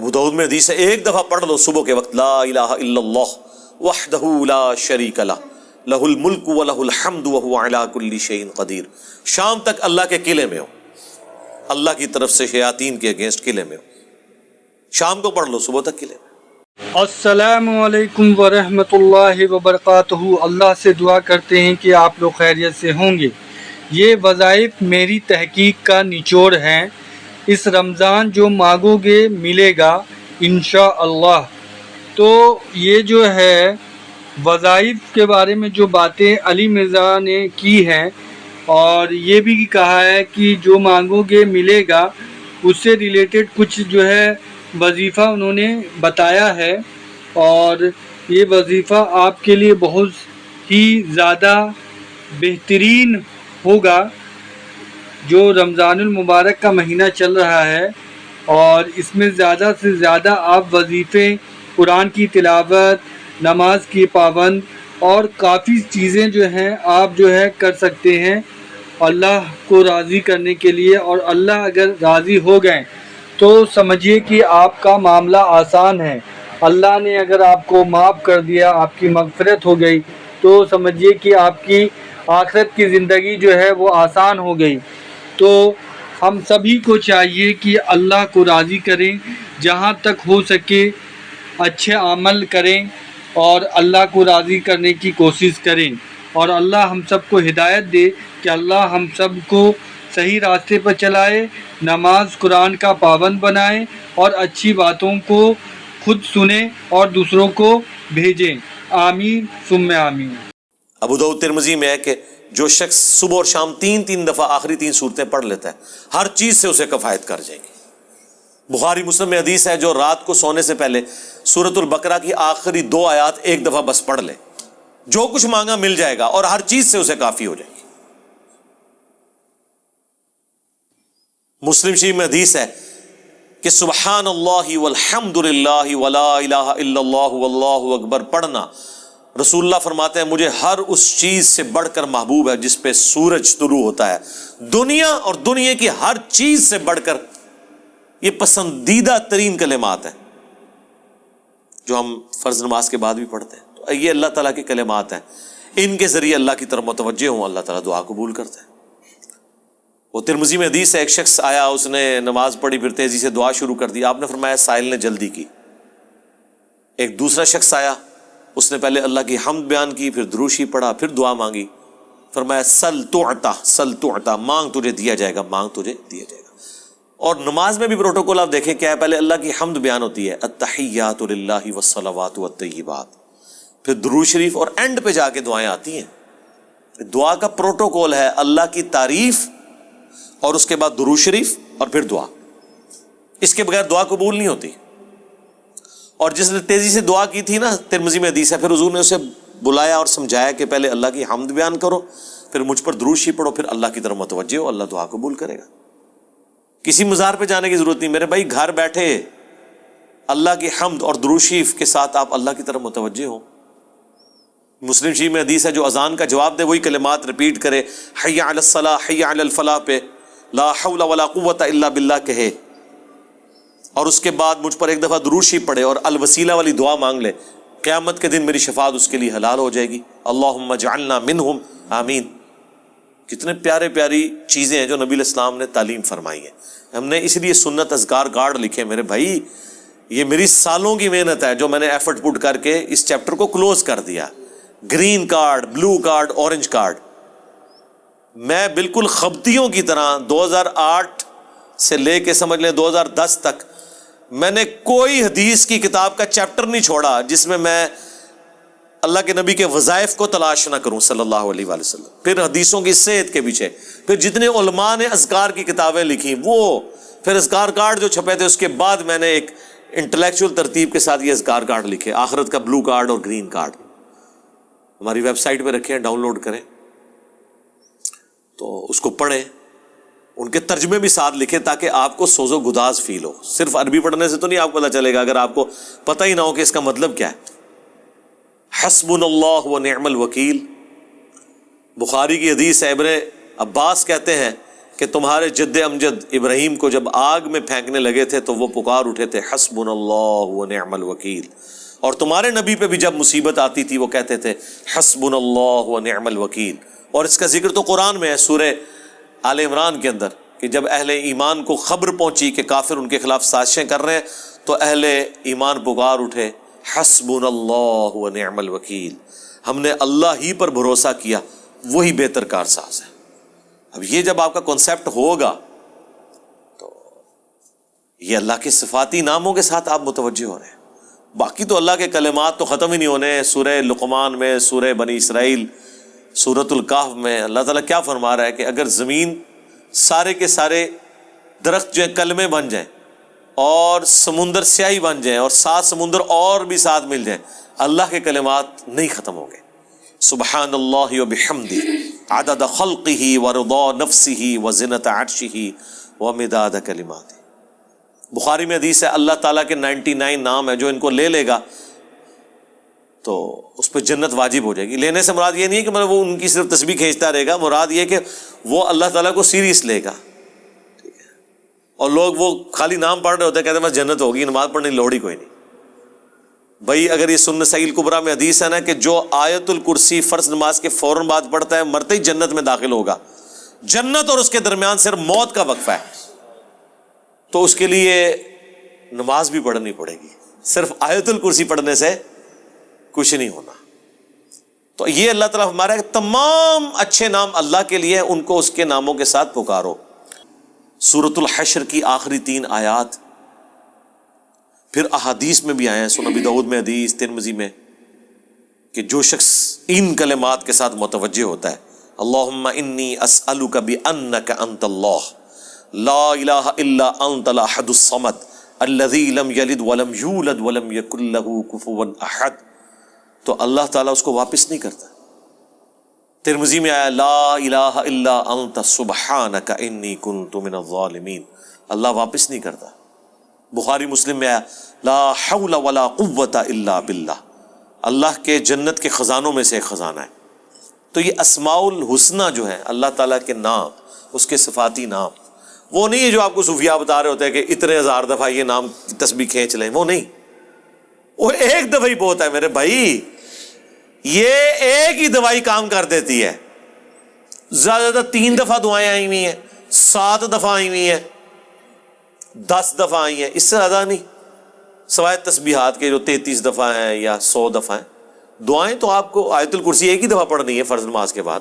ابو داؤد میں حدیث ہے ایک دفعہ پڑھ لو صبح کے وقت، لا الہ الا اللہ وحدہ لا شریک لہ لہ الملک ولہ الحمد وہو علی کل شیء قدیر، شام تک اللہ کے قلعے میں ہو، اللہ کی طرف سے شیاطین کے اگینسٹ قلعے میں ہو، شام کو پڑھ لو صبح تک قلعے میں۔ السلام علیکم ورحمۃ اللہ وبرکاتہ۔ اللہ سے دعا کرتے ہیں کہ آپ لوگ خیریت سے ہوں گے۔ یہ وظائف میری تحقیق کا نچوڑ ہیں۔ اس رمضان جو مانگو گے ملے گا انشاءاللہ۔ تو یہ جو ہے وظائف کے بارے میں جو باتیں علی مرزا نے کی ہیں، اور یہ بھی کہا ہے کہ جو مانگو گے ملے گا، اس سے ریلیٹڈ کچھ جو ہے وظیفہ انہوں نے بتایا ہے، اور یہ وظیفہ آپ کے لیے بہت ہی زیادہ بہترین ہوگا۔ جو رمضان المبارک کا مہینہ چل رہا ہے، اور اس میں زیادہ سے زیادہ آپ وظیفے، قرآن کی تلاوت، نماز کی پابند اور کافی چیزیں جو ہیں آپ جو ہے کر سکتے ہیں اللہ کو راضی کرنے کے لیے۔ اور اللہ اگر راضی ہو گئے تو سمجھیے کہ آپ کا معاملہ آسان ہے۔ اللہ نے اگر آپ کو معاف کر دیا، آپ کی مغفرت ہو گئی، تو سمجھیے کہ آپ کی آخرت کی زندگی جو ہے وہ آسان ہو گئی۔ تو ہم سبھی کو چاہیے کہ اللہ کو راضی کریں، جہاں تک ہو سکے اچھے عمل کریں اور اللہ کو راضی کرنے کی کوشش کریں، اور اللہ ہم سب کو ہدایت دے کہ اللہ ہم سب کو صحیح راستے پر چلائے، نماز قرآن کا پابند بنائے، اور اچھی باتوں کو خود سنیں اور دوسروں کو بھیجیں۔ آمین ثم آمین۔ ابو داؤد ترمذی میں ہے کہ جو شخص صبح اور شام تین دفعہ آخری 3 سورتیں پڑھ لیتا ہے، ہر چیز سے اسے کفایت کر جائے گی۔ بخاری مسلم میں حدیث ہے جو رات کو سونے سے پہلے سورۃ البقرہ کی آخری 2 آیات ایک دفعہ بس پڑھ لے، جو کچھ مانگا مل جائے گا، اور ہر چیز سے اسے کافی ہو جائے گی۔ مسلم شریف میں حدیث ہے کہ سبحان اللہ والحمد للہ ولا الہ الا اللہ واللہ اکبر پڑھنا، رسول اللہ فرماتے ہیں مجھے ہر اس چیز سے بڑھ کر محبوب ہے جس پہ سورج طلوع ہوتا ہے، دنیا اور دنیا کی ہر چیز سے بڑھ کر یہ پسندیدہ ترین کلمات ہیں جو ہم فرض نماز کے بعد بھی پڑھتے ہیں۔ تو یہ اللہ تعالیٰ کے کلمات ہیں، ان کے ذریعے اللہ کی طرف متوجہ ہوں، اللہ تعالیٰ دعا قبول کرتے ہیں۔ وہ ترمذی میں حدیث ہے ایک شخص آیا، اس نے نماز پڑھی، پھر تیزی سے دعا شروع کر دی، آپ نے فرمایا سائل نے جلدی کی۔ ایک دوسرا شخص آیا، اس نے پہلے اللہ کی حمد بیان کی، پھر دروشی پڑھا، پھر دعا مانگی، فرمایا سل تعطا، سل تعطا، مانگ تجھے دیا جائے گا، مانگ تجھے دیا جائے گا۔ اور نماز میں بھی پروٹوکول آپ دیکھیں کیا ہے، پہلے اللہ کی حمد بیان ہوتی ہے، التحیات للہ والصلوات والطیبات، پھر درود شریف، اور اینڈ پہ جا کے دعائیں آتی ہیں۔ دعا کا پروٹوکول ہے اللہ کی تعریف، اور اس کے بعد درود شریف، اور پھر دعا۔ اس کے بغیر دعا قبول نہیں ہوتی۔ اور جس نے تیزی سے دعا کی تھی نا، ترمذی میں حدیث ہے، پھر حضور نے اسے بلایا اور سمجھایا کہ پہلے اللہ کی حمد بیان کرو، پھر مجھ پر درود شریف پڑھو، پھر اللہ کی طرف متوجہ ہو، اللہ دعا قبول کرے گا۔ کسی مزار پہ جانے کی ضرورت نہیں میرے بھائی، گھر بیٹھے اللہ کی حمد اور درود شریف کے ساتھ آپ اللہ کی طرف متوجہ ہوں۔ مسلم شریف میں حدیث ہے جو اذان کا جواب دے وہی کلمات ریپیٹ کرے، حی علی الصلاح حی علی الفلاح پہ لا حول ولا قوت الا باللہ کہے، اور اس کے بعد مجھ پر ایک دفعہ درود شریف پڑھے اور الوسیلہ والی دعا مانگ لے، قیامت کے دن میری شفاعت اس کے لیے حلال ہو جائے گی۔ اللہم اجعلنا منہم، آمین۔ کتنے پیارے پیاری چیزیں ہیں جو نبی علیہ السلام نے تعلیم فرمائی ہیں۔ ہم نے اس لیے سنت اذکار کارڈ لکھے میرے بھائی، یہ میری سالوں کی محنت ہے جو میں نے ایفرٹ پٹ کر کے اس چیپٹر کو کلوز کر دیا۔ Green card, blue card, orange card, میں بالکل خبتیوں کی طرح 2008 سے لے کے سمجھ لیں 2010 تک میں نے کوئی حدیث کی کتاب کا چیپٹر نہیں چھوڑا جس میں میں اللہ کے نبی کے وظائف کو تلاش نہ کروں صلی اللہ علیہ وآلہ وسلم، پھر حدیثوں کی صحت کے پیچھے، پھر جتنے علماء نے اذکار کی کتابیں لکھی وہ، پھر اذکار کارڈ جو چھپے تھے، اس کے بعد میں نے ایک انٹلیکچوئل ترتیب کے ساتھ یہ اذکار کارڈ لکھے، آخرت کا بلو کارڈ اور گرین کارڈ، ہماری ویب سائٹ پہ رکھے ہیں، ڈاؤن لوڈ کریں تو اس کو پڑھیں، ان کے ترجمے بھی ساتھ لکھیں تاکہ آپ کو سوز و گداز فیل ہو۔ صرف عربی پڑھنے سے تو نہیں آپ کو پتہ چلے گا اگر آپ کو پتہ ہی نہ ہو کہ اس کا مطلب کیا ہے۔ حسبنا اللہ و نعم الوکیل، بخاری کی حدیث ہے، ابن عباس کہتے ہیں کہ تمہارے جد امجد ابراہیم کو جب آگ میں پھینکنے لگے تھے تو وہ پکار اٹھے تھے حسبنا اللہ ونعم الوکیل، اور تمہارے نبی پہ بھی جب مصیبت آتی تھی وہ کہتے تھے حسبنا اللہ ونعم الوکیل۔ اور اس کا ذکر تو قرآن میں ہے سورہ آل عمران کے اندر، کہ جب اہل ایمان کو خبر پہنچی کہ کافر ان کے خلاف سازشیں کر رہے ہیں تو اہل ایمان پکار اٹھے حسبنا اللہ ونعم الوکیل، ہم نے اللہ ہی پر بھروسہ کیا، وہی بہتر کارساز ہے۔ اب یہ جب آپ کا کنسیپٹ ہوگا تو یہ اللہ کے صفاتی ناموں کے ساتھ آپ متوجہ ہو رہے ہیں۔ باقی تو اللہ کے کلمات تو ختم ہی نہیں ہونے۔ سورہ لقمان میں، سورہ بنی اسرائیل، سورۃ الکہف میں اللہ تعالیٰ کیا فرما رہا ہے کہ اگر زمین سارے کے سارے درخت جو ہیں کلمے بن جائیں اور سمندر سیاہی بن جائیں اور 7 سمندر اور بھی ساتھ مل جائیں، اللہ کے کلمات نہیں ختم ہوں گے۔ سبحان اللہ وبحمدہ عدد خلقہ ورضا نفسہ وزنۃ عرشہ ومداد کلماتہ۔ بخاری میں حدیث ہے اللہ تعالیٰ کے 99 نام ہے، جو ان کو لے لے گا تو اس پہ جنت واجب ہو جائے گی۔ لینے سے مراد یہ نہیں ہے کہ وہ ان کی صرف تسبیح کھینچتا رہے گا، مراد یہ کہ وہ اللہ تعالیٰ کو سیریس لے گا، ٹھیک ہے۔ اور لوگ وہ خالی نام پڑھ رہے ہوتے ہیں، کہتے ہیں بس جنت ہوگی، نماز پڑھنے کی لوڑ ہی کوئی نہیں۔ بھائی اگر یہ سنن صحیح الکبریٰ میں حدیث ہے نا کہ جو آیت الکرسی فرض نماز کے فوراً بعد پڑھتا ہے مرتے ہی جنت میں داخل ہوگا، جنت اور اس کے درمیان صرف موت کا وقفہ ہے، تو اس کے لیے نماز بھی پڑھنی پڑے گی، صرف آیت الکرسی پڑھنے سے کچھ نہیں ہونا۔ تو یہ اللہ تعالیٰ ہمارا کہ تمام اچھے نام اللہ کے لیے، ان کو اس کے ناموں کے ساتھ پکارو۔ سورۃ الحشر کی آخری 3 آیات پھر احادیث میں بھی آئے ہیں، سنن ابی داؤد میں حدیث، ترمذی میں، کہ جو شخص ان کلمات کے ساتھ متوجہ ہوتا ہے اللہم انی اسألک بانک انت اللہ لا الہ الا انت الاحد الصمد الذی لم یلد ولم یولد ولم یکن لہ کفوا احد، تو اللہ تعالیٰ اس کو واپس نہیں کرتا۔ ترمذی میں آیا لا الہ الا انت سبحانک انی کنت من الظالمین، اللہ واپس نہیں کرتا۔ بخاری مسلم میں آیا لا حول ولا قوت الا باللہ، اللہ کے جنت کے خزانوں میں سے ایک خزانہ ہے۔ تو یہ اسماء الحسنہ جو ہیں اللہ تعالیٰ کے نام، اس کے صفاتی نام، وہ نہیں ہے جو آپ کو صوفیاء بتا رہے ہوتے ہیں کہ اتنے 1000 دفعہ یہ نام کی تسبیح کھینچ لیں، وہ نہیں، وہ ایک دفعہ ہی بہت ہے میرے بھائی، یہ ایک ہی دوائی کام کر دیتی ہے۔ زیادہ 3 دفعہ دعائیں آئی ہوئی ہیں، 7 دفعہ آئی ہوئی ہیں، 10 دفعہ آئی ہیں، اس سے زیادہ نہیں، سوائے تسبیحات کے جو 33 دفعہ ہیں یا 100 دفعہ ہیں۔ دعائیں تو آپ کو آیت الکرسی ایک ہی دفعہ پڑھنی ہے فرض نماز کے بعد،